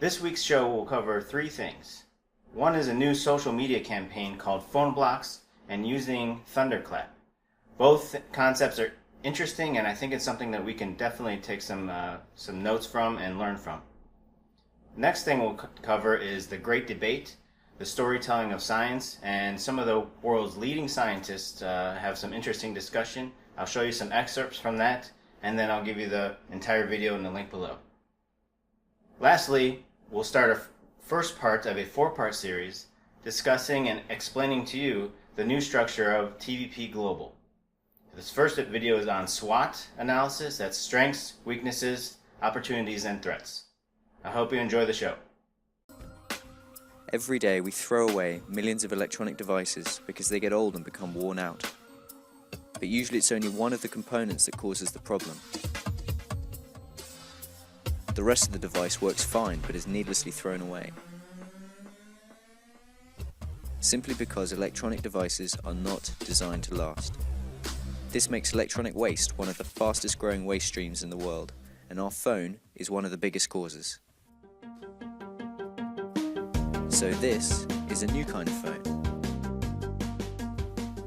This week's show will cover three things. One is a new social media campaign called Phone Blocks and using Thunderclap. Both concepts are interesting, and I think it's something that we can definitely take some notes from and learn from. Next thing we'll cover is the Great Debate, the storytelling of science, and some of the world's leading scientists have some interesting discussion. I'll show you some excerpts from that, and then I'll give you the entire video in the link below. Lastly, we'll start a first part of a four-part series discussing and explaining to you the new structure of TVP Global. This first video is on SWOT analysis, that's strengths, weaknesses, opportunities, and threats. I hope you enjoy the show. Every day we throw away millions of electronic devices because they get old and become worn out. But usually it's only one of the components that causes the problem. The rest of the device works fine but is needlessly thrown away. Simply because electronic devices are not designed to last. This makes electronic waste one of the fastest growing waste streams in the world, and our phone is one of the biggest causes. So this is a new kind of phone.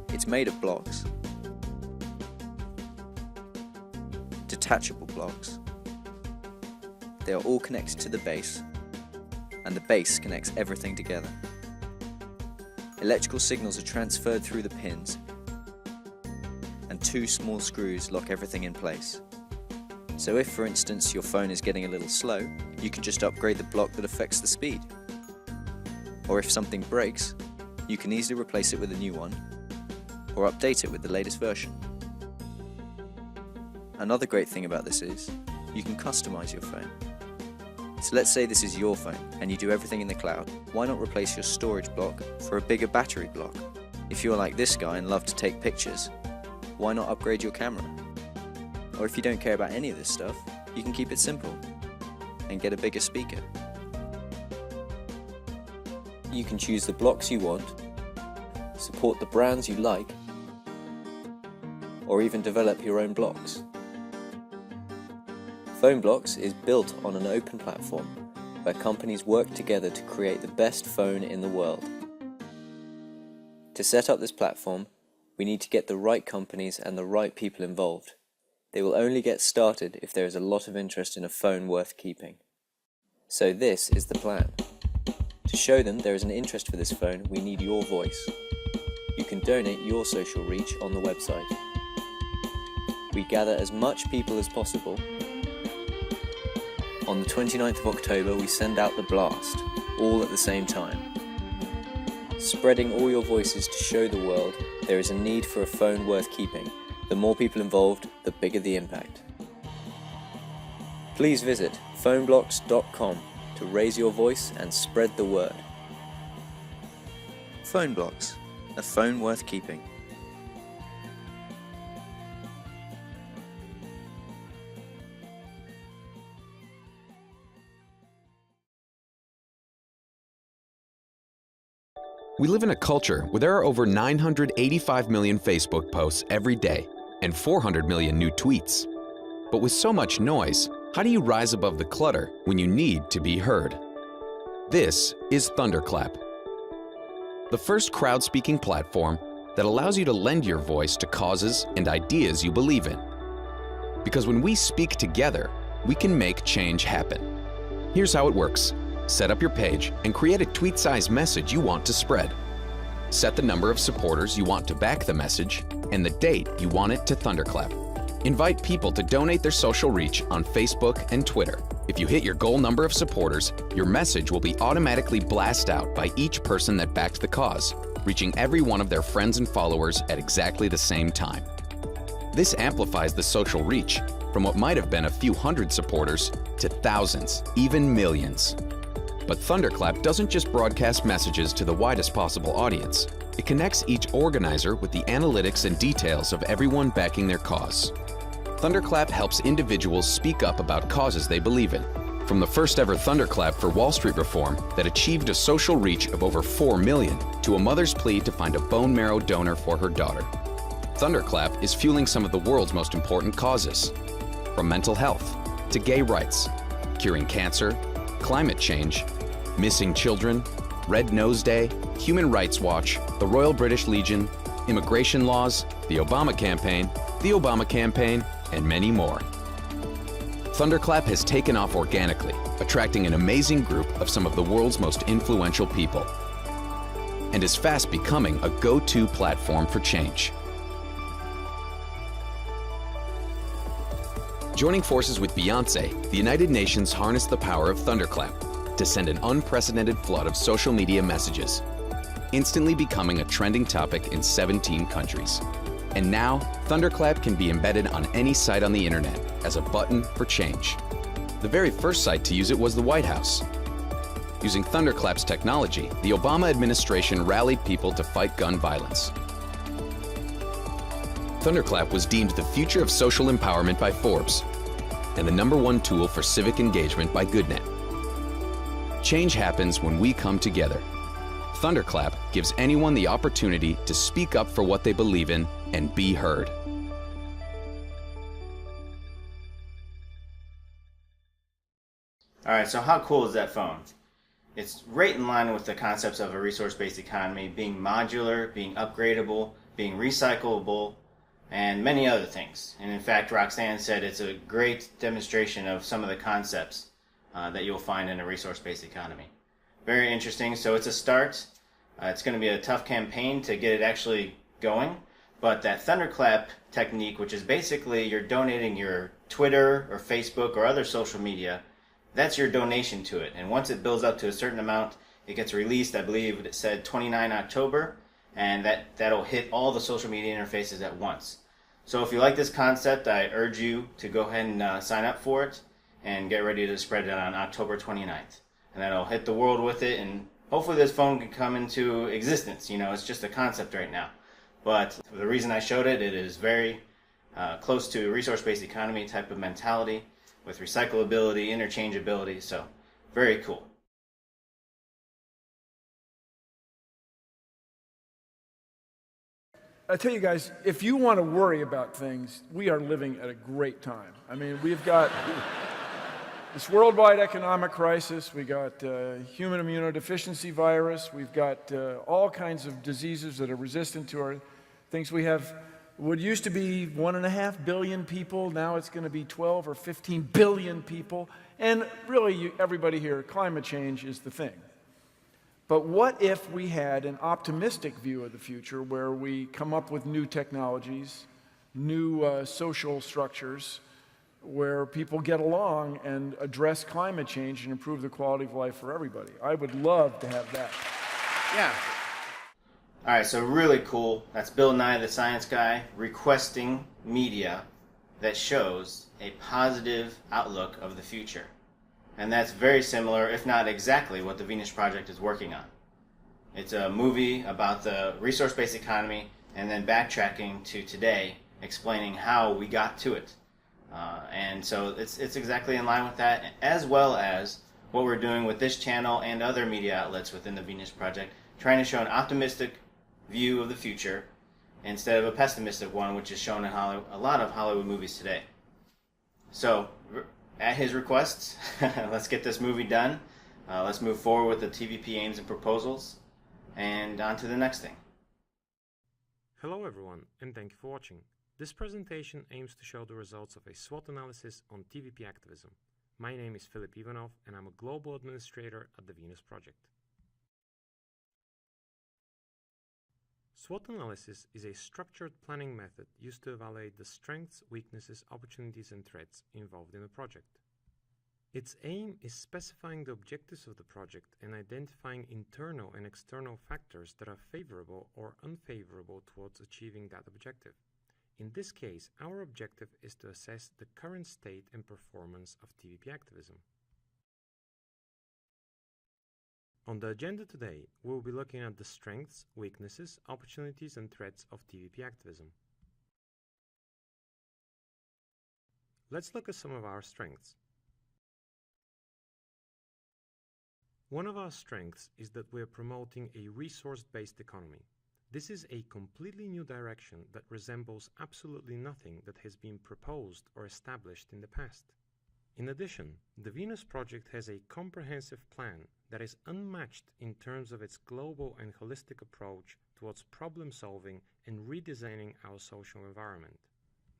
It's made of blocks. Detachable blocks. They are all connected to the base, and the base connects everything together. Electrical signals are transferred through the pins, and two small screws lock everything in place. So if, for instance, your phone is getting a little slow, you can just upgrade the block that affects the speed. Or if something breaks, you can easily replace it with a new one, or update it with the latest version. Another great thing about this is, you can customize your phone. So let's say this is your phone, and you do everything in the cloud. Why not replace your storage block for a bigger battery block? If you're like this guy and love to take pictures, why not upgrade your camera? Or if you don't care about any of this stuff, you can keep it simple and get a bigger speaker. You can choose the blocks you want, support the brands you like, or even develop your own blocks. Phone Blocks is built on an open platform where companies work together to create the best phone in the world. To set up this platform, we need to get the right companies and the right people involved. They will only get started if there is a lot of interest in a phone worth keeping. So this is the plan. To show them there is an interest for this phone, we need your voice. You can donate your social reach on the website. We gather as much people as possible. On the 29th of October, we send out the blast, all at the same time. Spreading all your voices to show the world there is a need for a phone worth keeping. The more people involved, the bigger the impact. Please visit phoneblocks.com to raise your voice and spread the word. Phone Blocks, a phone worth keeping. We live in a culture where there are over 985 million Facebook posts every day and 400 million new tweets. But with so much noise, how do you rise above the clutter when you need to be heard? This is Thunderclap, the first crowd-speaking platform that allows you to lend your voice to causes and ideas you believe in. Because when we speak together, we can make change happen. Here's how it works. Set up your page and create a tweet-sized message you want to spread. Set the number of supporters you want to back the message and the date you want it to thunderclap. Invite people to donate their social reach on Facebook and Twitter. If you hit your goal number of supporters, your message will be automatically blasted out by each person that backed the cause, reaching every one of their friends and followers at exactly the same time. This amplifies the social reach from what might have been a few hundred supporters to thousands, even millions. But Thunderclap doesn't just broadcast messages to the widest possible audience. It connects each organizer with the analytics and details of everyone backing their cause. Thunderclap helps individuals speak up about causes they believe in. From the first ever Thunderclap for Wall Street reform that achieved a social reach of over 4 million to a mother's plea to find a bone marrow donor for her daughter. Thunderclap is fueling some of the world's most important causes. From mental health to gay rights, curing cancer, climate change, missing children, Red Nose Day, Human Rights Watch, the Royal British Legion, immigration laws, the Obama campaign, and many more. Thunderclap has taken off organically, attracting an amazing group of some of the world's most influential people, and is fast becoming a go-to platform for change. Joining forces with Beyoncé, the United Nations harnessed the power of Thunderclap to send an unprecedented flood of social media messages, instantly becoming a trending topic in 17 countries. And now, Thunderclap can be embedded on any site on the internet as a button for change. The very first site to use it was the White House. Using Thunderclap's technology, the Obama administration rallied people to fight gun violence. Thunderclap was deemed the future of social empowerment by Forbes and the #1 tool for civic engagement by GoodNet. Change happens when we come together. Thunderclap gives anyone the opportunity to speak up for what they believe in and be heard. All right, so how cool is that phone? It's right in line with the concepts of a resource-based economy, being modular, being upgradable, being recyclable, and many other things. And in fact, Roxanne said it's a great demonstration of some of the concepts that you'll find in a resource-based economy. Very interesting. So it's a start. It's going to be a tough campaign to get it actually going, but that Thunderclap technique, which is basically you're donating your Twitter or Facebook or other social media, that's your donation to it. And once it builds up to a certain amount, it gets released. I believe it said 29 October, and that'll hit all the social media interfaces at once. So if you like this concept, I urge you to go ahead and sign up for it and get ready to spread it on October 29th. And that'll hit the world with it, and hopefully this phone can come into existence. You know, it's just a concept right now. But the reason I showed it, it is very close to a resource-based economy type of mentality with recyclability, interchangeability, so very cool. I tell you guys, if you want to worry about things, we are living at a great time. I mean, we've got this worldwide economic crisis, we got human immunodeficiency virus, we've got all kinds of diseases that are resistant to our things. We have what used to be 1.5 billion people, now it's going to be 12 or 15 billion people. And really, everybody here, climate change is the thing. But what if we had an optimistic view of the future where we come up with new technologies, new social structures, where people get along and address climate change and improve the quality of life for everybody? I would love to have that. Yeah. All right, so really cool. That's Bill Nye, the science guy, requesting media that shows a positive outlook of the future. And that's very similar, if not exactly, what the Venus Project is working on. It's a movie about the resource-based economy and then backtracking to today, explaining how we got to it. And so it's exactly in line with that, as well as what we're doing with this channel and other media outlets within the Venus Project, trying to show an optimistic view of the future instead of a pessimistic one, which is shown in a lot of Hollywood movies today. So, at his request, let's get this movie done. Let's move forward with the TVP aims and proposals, and on to the next thing. Hello everyone, and thank you for watching. This presentation aims to show the results of a SWOT analysis on TVP activism. My name is Filip Ivanov, and I'm a global administrator at the Venus Project. SWOT analysis is a structured planning method used to evaluate the strengths, weaknesses, opportunities, and threats involved in a project. Its aim is specifying the objectives of the project and identifying internal and external factors that are favorable or unfavorable towards achieving that objective. In this case, our objective is to assess the current state and performance of TVP activism. On the agenda today, we will be looking at the strengths, weaknesses, opportunities, and threats of TVP activism. Let's look at some of our strengths. One of our strengths is that we are promoting a resource-based economy. This is a completely new direction that resembles absolutely nothing that has been proposed or established in the past. In addition, the Venus Project has a comprehensive plan that is unmatched in terms of its global and holistic approach towards problem solving and redesigning our social environment.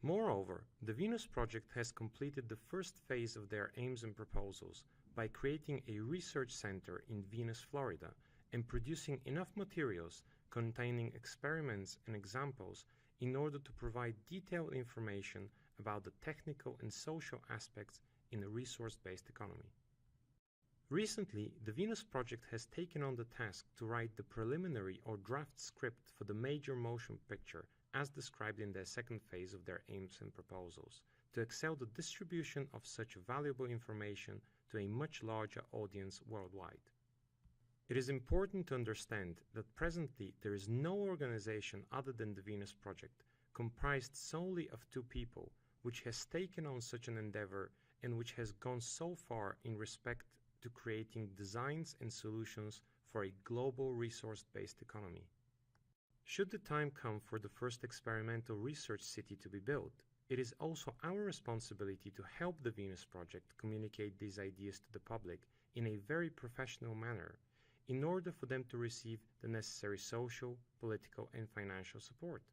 Moreover, the Venus Project has completed the first phase of their aims and proposals by creating a research center in Venus, Florida, and producing enough materials containing experiments and examples in order to provide detailed information about the technical and social aspects in a resource-based economy. Recently, the Venus Project has taken on the task to write the preliminary or draft script for the major motion picture as described in their second phase of their aims and proposals, to excel the distribution of such valuable information to a much larger audience worldwide. It is important to understand that presently there is no organization other than the Venus Project, comprised solely of 2 people, which has taken on such an endeavor and which has gone so far in respect to creating designs and solutions for a global resource-based economy. Should the time come for the first experimental research city to be built, it is also our responsibility to help the Venus Project communicate these ideas to the public in a very professional manner, in order for them to receive the necessary social, political, and financial support.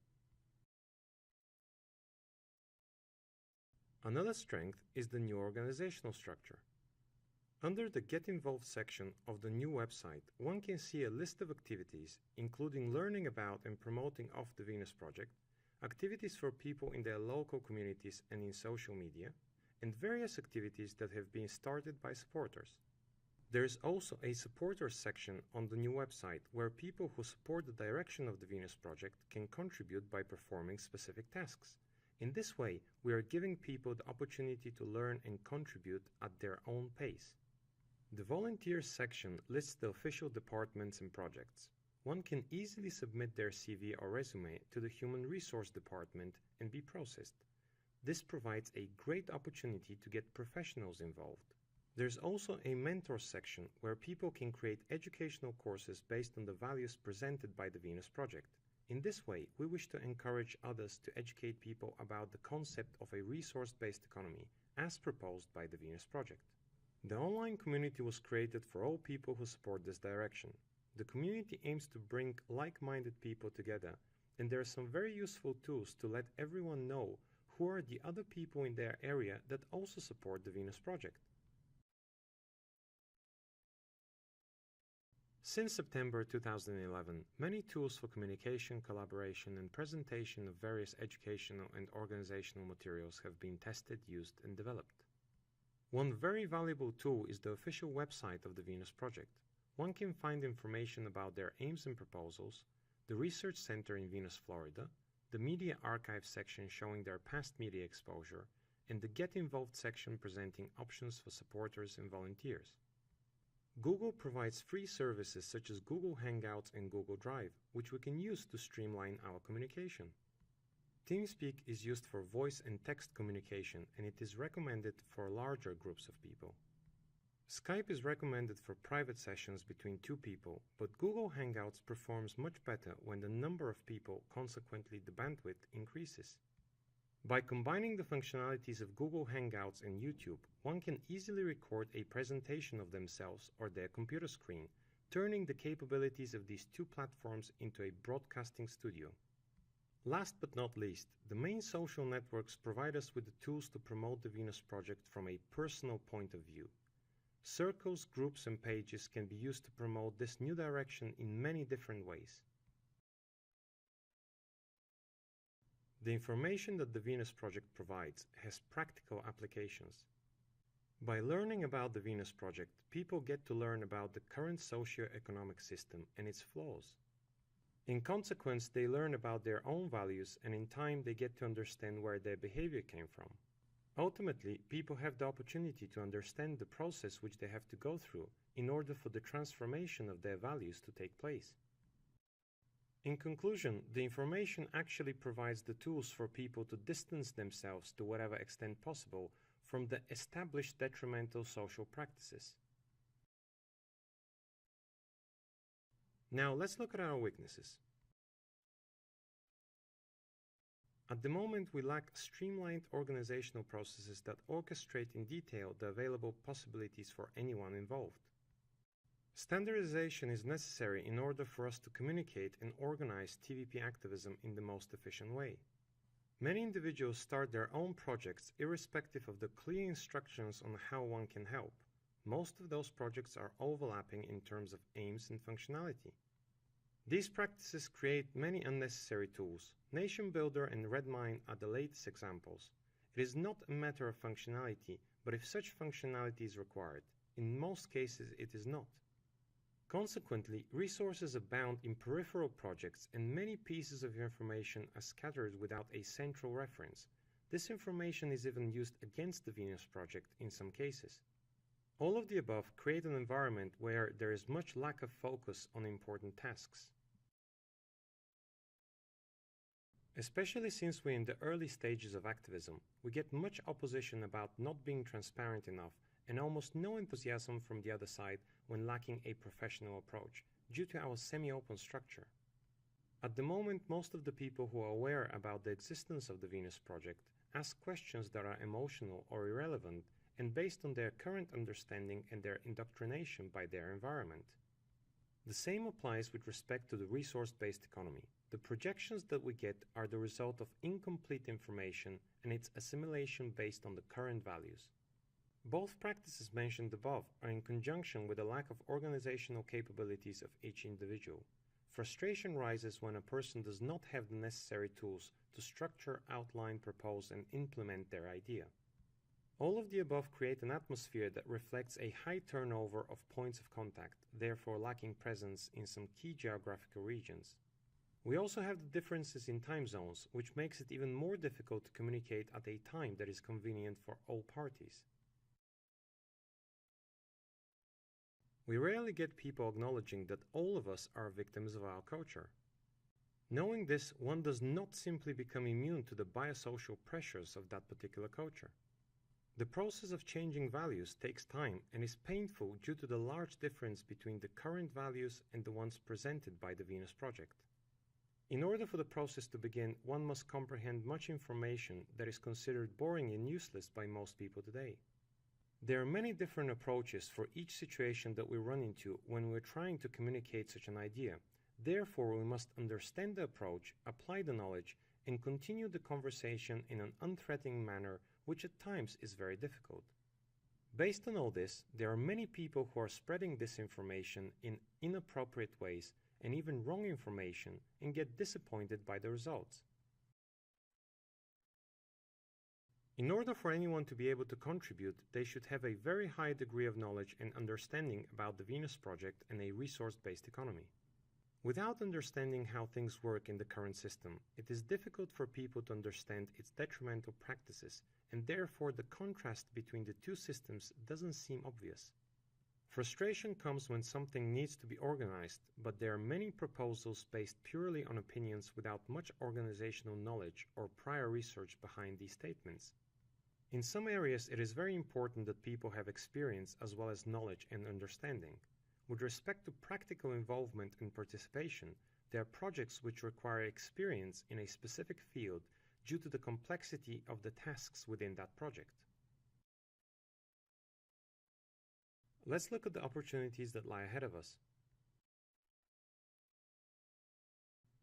Another strength is the new organizational structure. Under the Get Involved section of the new website, one can see a list of activities, including learning about and promoting of the Venus Project, activities for people in their local communities and in social media, and various activities that have been started by supporters. There is also a supporters section on the new website where people who support the direction of the Venus Project can contribute by performing specific tasks. In this way, we are giving people the opportunity to learn and contribute at their own pace. The volunteers section lists the official departments and projects. One can easily submit their CV or resume to the Human Resource Department and be processed. This provides a great opportunity to get professionals involved. There's also a mentor section where people can create educational courses based on the values presented by the Venus Project. In this way, we wish to encourage others to educate people about the concept of a resource-based economy as proposed by the Venus Project. The online community was created for all people who support this direction. The community aims to bring like-minded people together, and there are some very useful tools to let everyone know who are the other people in their area that also support the Venus Project. Since September 2011, many tools for communication, collaboration, and presentation of various educational and organizational materials have been tested, used, and developed. One very valuable tool is the official website of the Venus Project. One can find information about their aims and proposals, the research center in Venus, Florida, the media archive section showing their past media exposure, and the Get Involved section presenting options for supporters and volunteers. Google provides free services such as Google Hangouts and Google Drive, which we can use to streamline our communication. TeamSpeak is used for voice and text communication, and it is recommended for larger groups of people. Skype is recommended for private sessions between 2 people, but Google Hangouts performs much better when the number of people, consequently the bandwidth, increases. By combining the functionalities of Google Hangouts and YouTube, one can easily record a presentation of themselves or their computer screen, turning the capabilities of these 2 platforms into a broadcasting studio. Last but not least, the main social networks provide us with the tools to promote the Venus Project from a personal point of view. Circles, groups, and pages can be used to promote this new direction in many different ways. The information that the Venus Project provides has practical applications. By learning about the Venus Project, people get to learn about the current socio-economic system and its flaws. In consequence, they learn about their own values, and in time they get to understand where their behavior came from. Ultimately, people have the opportunity to understand the process which they have to go through in order for the transformation of their values to take place. In conclusion, the information actually provides the tools for people to distance themselves to whatever extent possible from the established detrimental social practices. Now let's look at our weaknesses. At the moment, we lack streamlined organizational processes that orchestrate in detail the available possibilities for anyone involved. Standardization is necessary in order for us to communicate and organize TVP activism in the most efficient way. Many individuals start their own projects irrespective of the clear instructions on how one can help. Most of those projects are overlapping in terms of aims and functionality. These practices create many unnecessary tools. Nation Builder and Redmine are the latest examples. It is not a matter of functionality, but if such functionality is required. In most cases, it is not. Consequently, resources abound in peripheral projects and many pieces of information are scattered without a central reference. This information is even used against the Venus project in some cases. All of the above create an environment where there is much lack of focus on important tasks. Especially since we're in the early stages of activism, we get much opposition about not being transparent enough and almost no enthusiasm from the other side when lacking a professional approach, due to our semi-open structure. At the moment, most of the people who are aware about the existence of the Venus project ask questions that are emotional or irrelevant and based on their current understanding and their indoctrination by their environment. The same applies with respect to the resource-based economy. The projections that we get are the result of incomplete information and its assimilation based on the current values. Both practices mentioned above are in conjunction with a lack of organizational capabilities of each individual. Frustration rises when a person does not have the necessary tools to structure, outline, propose, and implement their idea. All of the above create an atmosphere that reflects a high turnover of points of contact, therefore lacking presence in some key geographical regions. We also have the differences in time zones, which makes it even more difficult to communicate at a time that is convenient for all parties. We rarely get people acknowledging that all of us are victims of our culture. Knowing this, one does not simply become immune to the biosocial pressures of that particular culture. The process of changing values takes time and is painful due to the large difference between the current values and the ones presented by the Venus Project. In order for the process to begin, one must comprehend much information that is considered boring and useless by most people today. There are many different approaches for each situation that we run into when we're trying to communicate such an idea. Therefore, we must understand the approach, apply the knowledge, and continue the conversation in an unthreatening manner, which at times is very difficult. Based on all this, there are many people who are spreading disinformation in inappropriate ways and even wrong information and get disappointed by the results. In order for anyone to be able to contribute, they should have a very high degree of knowledge and understanding about the Venus Project and a resource-based economy. Without understanding how things work in the current system, it is difficult for people to understand its detrimental practices, and therefore the contrast between the two systems doesn't seem obvious. Frustration comes when something needs to be organized, but there are many proposals based purely on opinions without much organizational knowledge or prior research behind these statements. In some areas, it is very important that people have experience as well as knowledge and understanding. With respect to practical involvement and participation, there are projects which require experience in a specific field due to the complexity of the tasks within that project. Let's look at the opportunities that lie ahead of us.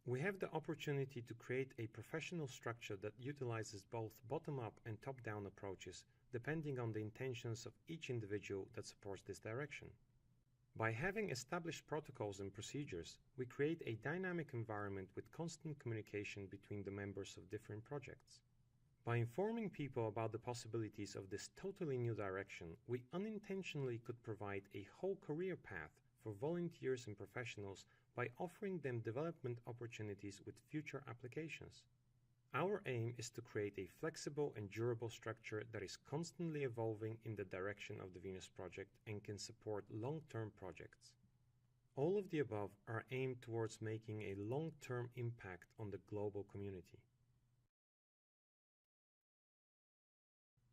We have the opportunity to create a professional structure that utilizes both bottom-up and top-down approaches, depending on the intentions of each individual that supports this direction. By having established protocols and procedures, we create a dynamic environment with constant communication between the members of different projects. By informing people about the possibilities of this totally new direction, we unintentionally could provide a whole career path for volunteers and professionals by offering them development opportunities with future applications. Our aim is to create a flexible and durable structure that is constantly evolving in the direction of the Venus Project and can support long-term projects. All of the above are aimed towards making a long-term impact on the global community.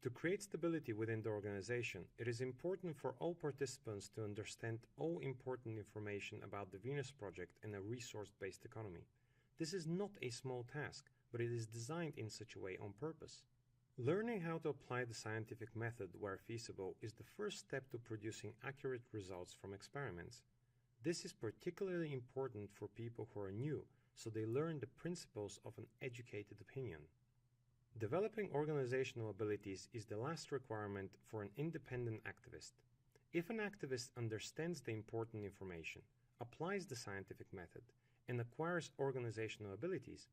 To create stability within the organization, it is important for all participants to understand all important information about the Venus Project and a resource-based economy. This is not a small task, but it is designed in such a way on purpose. Learning how to apply the scientific method where feasible is the first step to producing accurate results from experiments. This is particularly important for people who are new, so they learn the principles of an educated opinion. Developing organizational abilities is the last requirement for an independent activist. If an activist understands the important information, applies the scientific method, and acquires organizational abilities,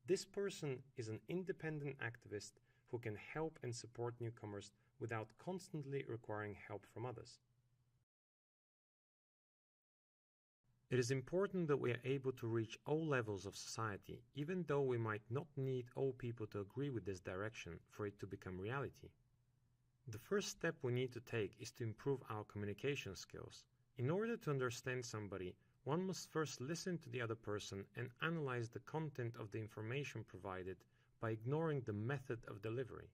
this person is an independent activist who can help and support newcomers without constantly requiring help from others. It is important that we are able to reach all levels of society, even though we might not need all people to agree with this direction for it to become reality. The first step we need to take is to improve our communication skills. In order to understand somebody, one must first listen to the other person and analyze the content of the information provided by ignoring the method of delivery.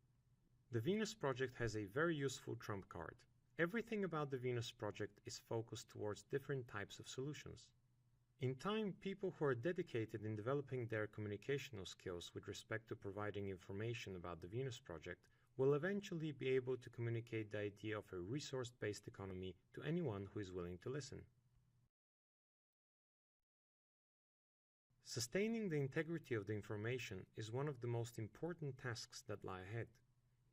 The Venus Project has a very useful trump card. Everything about the Venus Project is focused towards different types of solutions. In time, people who are dedicated in developing their communicational skills with respect to providing information about the Venus Project will eventually be able to communicate the idea of a resource-based economy to anyone who is willing to listen. Sustaining the integrity of the information is one of the most important tasks that lie ahead.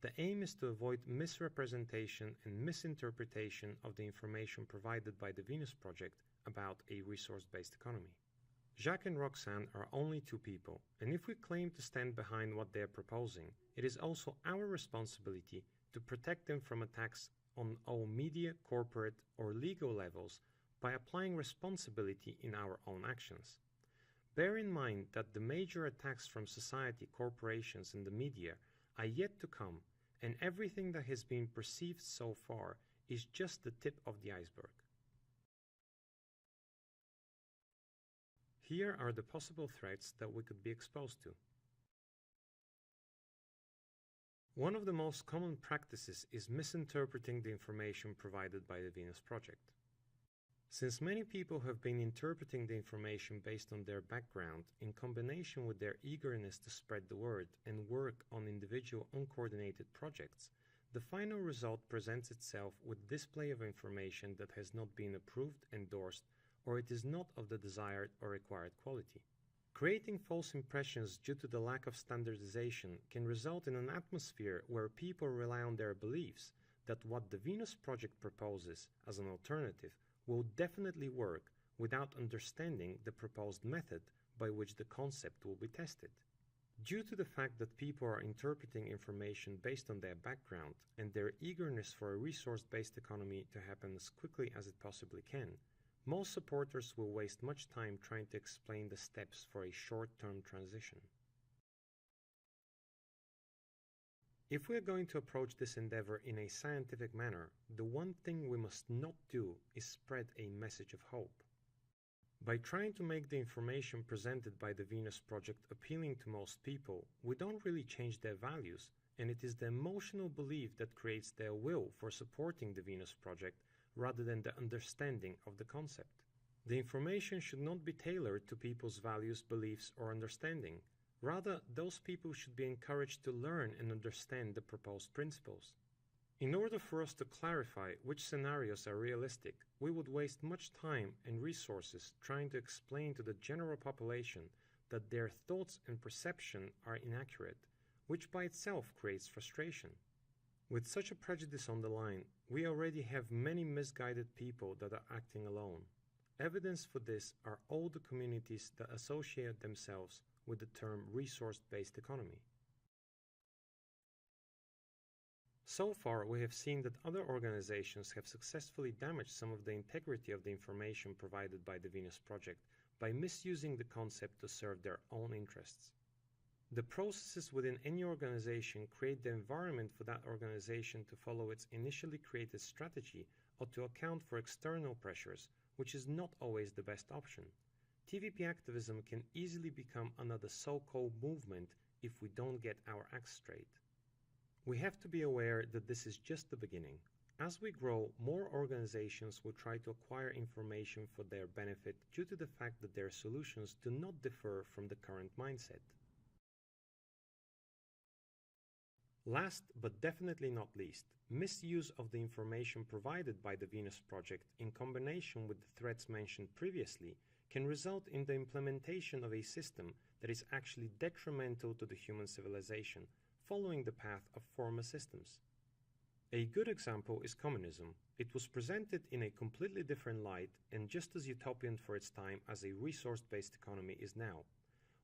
The aim is to avoid misrepresentation and misinterpretation of the information provided by the Venus Project about a resource-based economy. Jacques and Roxanne are only two people, and if we claim to stand behind what they are proposing, it is also our responsibility to protect them from attacks on all media, corporate, or legal levels by applying responsibility in our own actions. Bear in mind that the major attacks from society, corporations, and the media are yet to come, and everything that has been perceived so far is just the tip of the iceberg. Here are the possible threats that we could be exposed to. One of the most common practices is misinterpreting the information provided by the Venus Project. Since many people have been interpreting the information based on their background in combination with their eagerness to spread the word and work on individual uncoordinated projects, the final result presents itself with display of information that has not been approved, endorsed, or it is not of the desired or required quality. Creating false impressions due to the lack of standardization can result in an atmosphere where people rely on their beliefs that what the Venus Project proposes as an alternative will definitely work without understanding the proposed method by which the concept will be tested. Due to the fact that people are interpreting information based on their background and their eagerness for a resource-based economy to happen as quickly as it possibly can, most supporters will waste much time trying to explain the steps for a short-term transition. If we are going to approach this endeavor in a scientific manner, the one thing we must not do is spread a message of hope. By trying to make the information presented by the Venus Project appealing to most people, we don't really change their values, and it is the emotional belief that creates their will for supporting the Venus Project rather than the understanding of the concept. The information should not be tailored to people's values, beliefs, or understanding. Rather, those people should be encouraged to learn and understand the proposed principles. In order for us to clarify which scenarios are realistic, we would waste much time and resources trying to explain to the general population that their thoughts and perception are inaccurate, which by itself creates frustration. With such a prejudice on the line, we already have many misguided people that are acting alone. Evidence for this are all the communities that associate themselves with the term resource-based economy. So far, we have seen that other organizations have successfully damaged some of the integrity of the information provided by the Venus Project by misusing the concept to serve their own interests. The processes within any organization create the environment for that organization to follow its initially created strategy or to account for external pressures, which is not always the best option. TVP activism can easily become another so-called movement if we don't get our acts straight. We have to be aware that this is just the beginning. As we grow, more organizations will try to acquire information for their benefit due to the fact that their solutions do not differ from the current mindset. Last but definitely not least, misuse of the information provided by the Venus Project in combination with the threats mentioned previously can result in the implementation of a system that is actually detrimental to the human civilization, following the path of former systems. A good example is communism. It was presented in a completely different light and just as utopian for its time as a resource-based economy is now.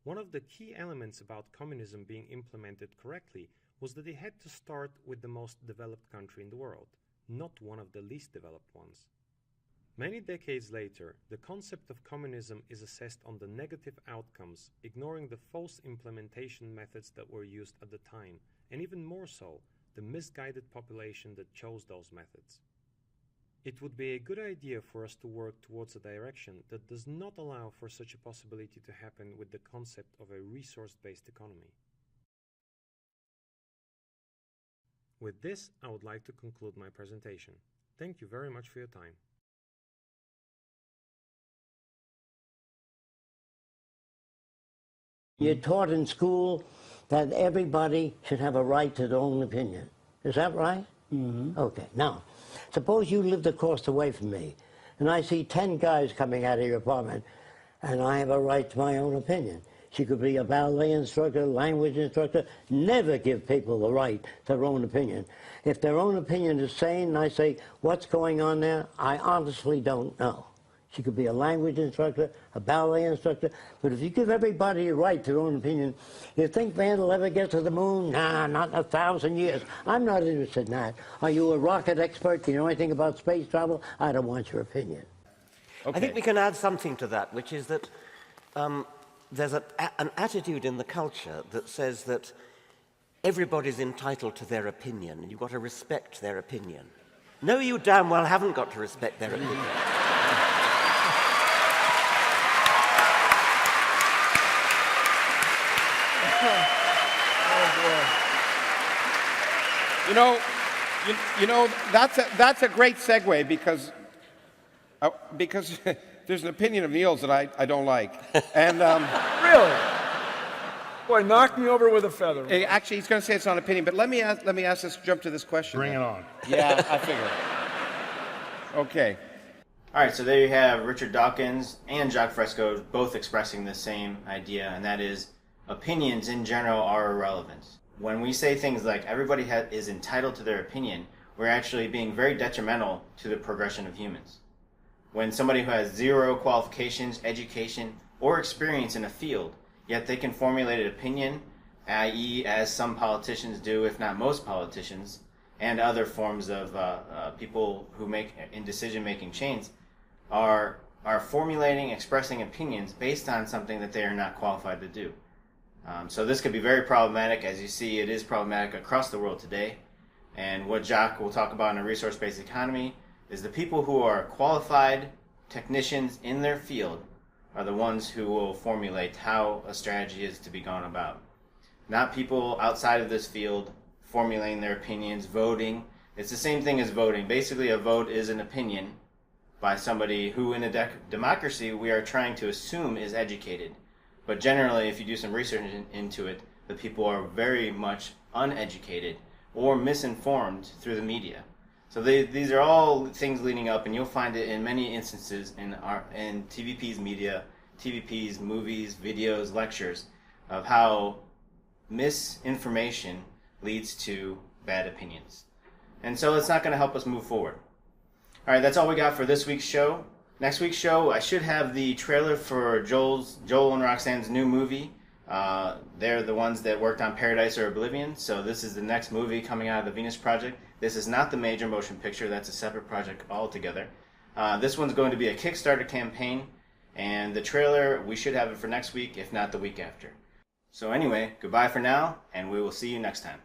One of the key elements about communism being implemented correctly was that it had to start with the most developed country in the world, not one of the least developed ones. Many decades later, the concept of communism is assessed on the negative outcomes, ignoring the false implementation methods that were used at the time, and even more so, the misguided population that chose those methods. It would be a good idea for us to work towards a direction that does not allow for such a possibility to happen with the concept of a resource-based economy. With this, I would like to conclude my presentation. Thank you very much for your time. You're taught in school that everybody should have a right to their own opinion. Is that right? Mm-hmm. Okay. Now, suppose you lived across the way from me, and I see 10 guys coming out of your apartment, and I have a right to my own opinion. She could be a ballet instructor, language instructor. Never give people the right to their own opinion. If their own opinion is sane, and I say, what's going on there? I honestly don't know. She could be a language instructor, a ballet instructor, but if you give everybody a right to their own opinion, you think man will ever get to the moon? Nah, not in 1,000 years. I'm not interested in that. Are you a rocket expert? Do you know anything about space travel? I don't want your opinion. Okay. I think we can add something to that, which is that there's an attitude in the culture that says that everybody's entitled to their opinion, and you've got to respect their opinion. No, you damn well haven't got to respect their opinion. You know, that's a great segue because there's an opinion of Neil's that I don't like, and Really? Boy, knock me over with a feather. actually he's going to say it's not an opinion, but let me ask this, jump to this question. Bring it on. Yeah, I figured. Okay. All right, so there you have Richard Dawkins and Jacques Fresco both expressing the same idea, and that is opinions in general are irrelevant. When we say things like everybody is entitled to their opinion, we're actually being very detrimental to the progression of humans. When somebody who has zero qualifications, education, or experience in a field, yet they can formulate an opinion, i.e. as some politicians do, if not most politicians, and other forms of people who make in decision-making chains, are formulating, expressing opinions based on something that they are not qualified to do. So this could be very problematic. As you see, it is problematic across the world today. And what Jacques will talk about in a resource-based economy is the people who are qualified technicians in their field are the ones who will formulate how a strategy is to be gone about. Not people outside of this field formulating their opinions, voting. It's the same thing as voting. Basically, a vote is an opinion by somebody who, in a democracy, we are trying to assume is educated. But generally, if you do some research into it, the people are very much uneducated or misinformed through the media. So these are all things leading up, and you'll find it in many instances in TVP's media, TVP's movies, videos, lectures, of how misinformation leads to bad opinions. And so it's not going to help us move forward. All right, that's all we got for this week's show. Next week's show, I should have the trailer for Joel and Roxanne's new movie. They're the ones that worked on Paradise or Oblivion, so this is the next movie coming out of the Venus Project. This is not the major motion picture, that's a separate project altogether. This one's going to be a Kickstarter campaign, and the trailer, we should have it for next week, if not the week after. So anyway, goodbye for now, and we will see you next time.